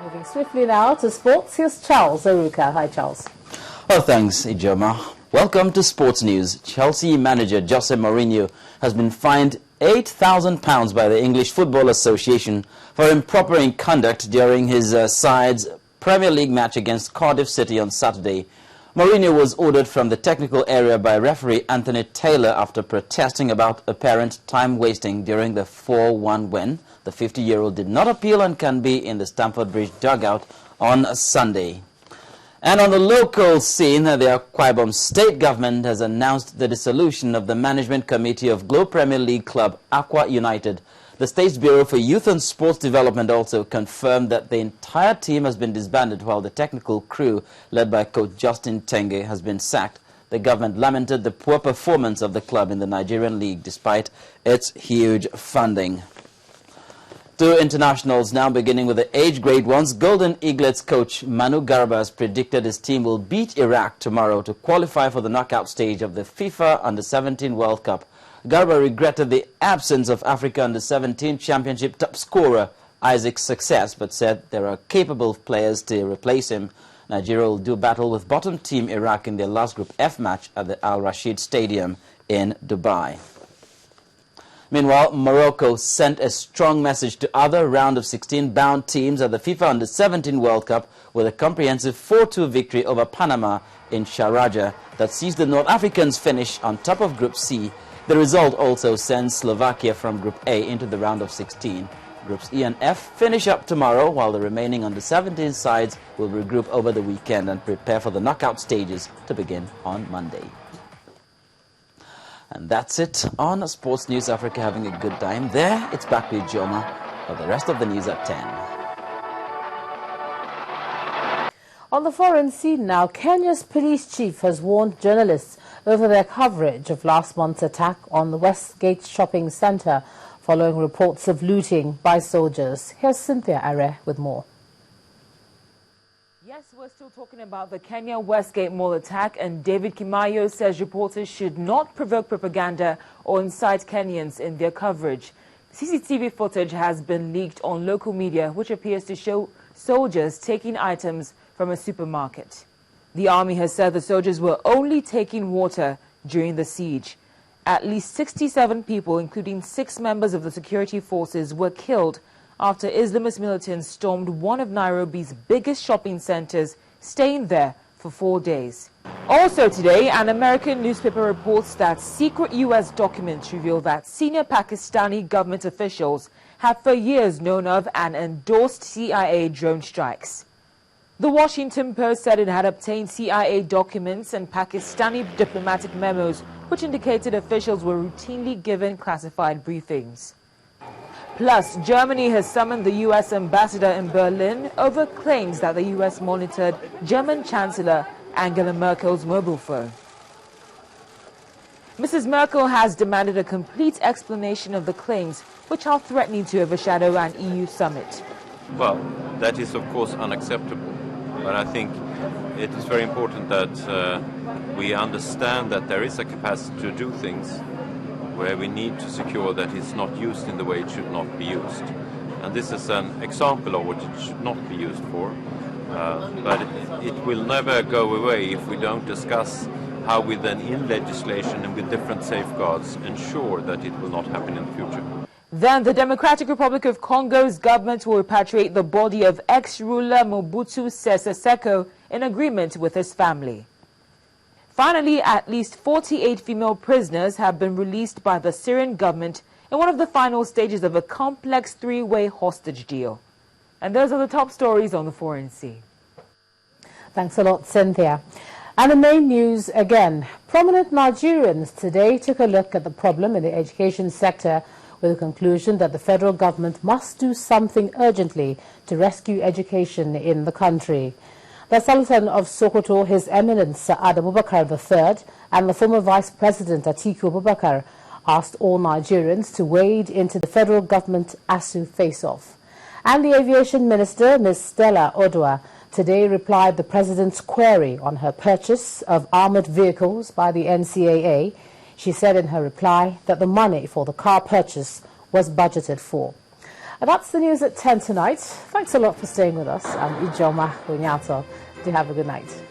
Moving swiftly now to sports, here's Charles Aruka. Hi, Charles. Oh, thanks, Ijoma. Welcome to Sports News. Chelsea manager Jose Mourinho has been fined £8,000 by the English Football Association for improper conduct during his side's Premier League match against Cardiff City on Saturday. Mourinho was ordered from the technical area by referee Anthony Taylor after protesting about apparent time wasting during the 4-1 win. The 50-year-old did not appeal and can be in the Stamford Bridge dugout on Sunday. And on the local scene, the Akwa Ibom state government has announced the dissolution of the management committee of Globe Premier League club Aqua United. The State's Bureau for Youth and Sports Development also confirmed that the entire team has been disbanded while the technical crew, led by coach Justin Tenge, has been sacked. The government lamented the poor performance of the club in the Nigerian League despite its huge funding. Two internationals now, beginning with the age grade ones. Golden Eaglets coach Manu Garba has predicted his team will beat Iraq tomorrow to qualify for the knockout stage of the FIFA Under-17 World Cup. Garba regretted the absence of Africa Under-17 Championship top scorer Isaac's success, but said there are capable players to replace him. Nigeria will do battle with bottom team Iraq in their last Group F match at the Al Rashid Stadium in Dubai. Meanwhile, Morocco sent a strong message to other round of 16 bound teams at the FIFA Under-17 World Cup with a comprehensive 4-2 victory over Panama in Sharjah that sees the North Africans finish on top of Group C. The result also sends Slovakia from Group A into the round of 16. Groups E and F finish up tomorrow, while the remaining Under-17 sides will regroup over the weekend and prepare for the knockout stages to begin on Monday. And that's it on Sports News Africa. Having a good time there. It's back with Joma for the rest of the news at 10. On the foreign scene now, Kenya's police chief has warned journalists over their coverage of last month's attack on the Westgate shopping centre following reports of looting by soldiers. Here's Cynthia Are with more. Yes, we're still talking about the Kenya Westgate Mall attack, and David Kimayo says reporters should not provoke propaganda or incite Kenyans in their coverage. CCTV footage has been leaked on local media, which appears to show soldiers taking items from a supermarket. The army has said the soldiers were only taking water during the siege. At least 67 people, including 6 members of the security forces, were killed after Islamist militants stormed one of Nairobi's biggest shopping centers, staying there for 4 days. Also today, an American newspaper reports that secret U.S. documents reveal that senior Pakistani government officials have for years known of and endorsed CIA drone strikes. The Washington Post said it had obtained CIA documents and Pakistani diplomatic memos, which indicated officials were routinely given classified briefings. Plus, Germany has summoned the U.S. ambassador in Berlin over claims that the U.S. monitored German Chancellor Angela Merkel's mobile phone. Mrs. Merkel has demanded a complete explanation of the claims, which are threatening to overshadow an EU summit. Well, that is of course unacceptable, but I think it is very important that we understand that there is a capacity to do things where we need to secure that it's not used in the way it should not be used. And this is an example of what it should not be used for. But it will never go away if we don't discuss how we then, in legislation and with different safeguards, ensure that it will not happen in the future. Then the Democratic Republic of Congo's government will repatriate the body of ex-ruler Mobutu Sese Seko in agreement with his family. Finally, at least 48 female prisoners have been released by the Syrian government in one of the final stages of a complex 3-way hostage deal. And those are the top stories on the foreign scene. Thanks a lot, Cynthia. And the main news again. Prominent Nigerians today took a look at the problem in the education sector with the conclusion that the federal government must do something urgently to rescue education in the country. The Sultan of Sokoto, His Eminence Sa'ad Abubakar III, and the former Vice President Atiku Abubakar asked all Nigerians to wade into the federal government ASU face-off. And the Aviation Minister, Ms. Stella Odua, today replied the President's query on her purchase of armoured vehicles by the NCAA. She said in her reply that the money for the car purchase was budgeted for. And that's the news at 10 tonight. Thanks a lot for staying with us. I'm Ijoma Onyato. Do have a good night.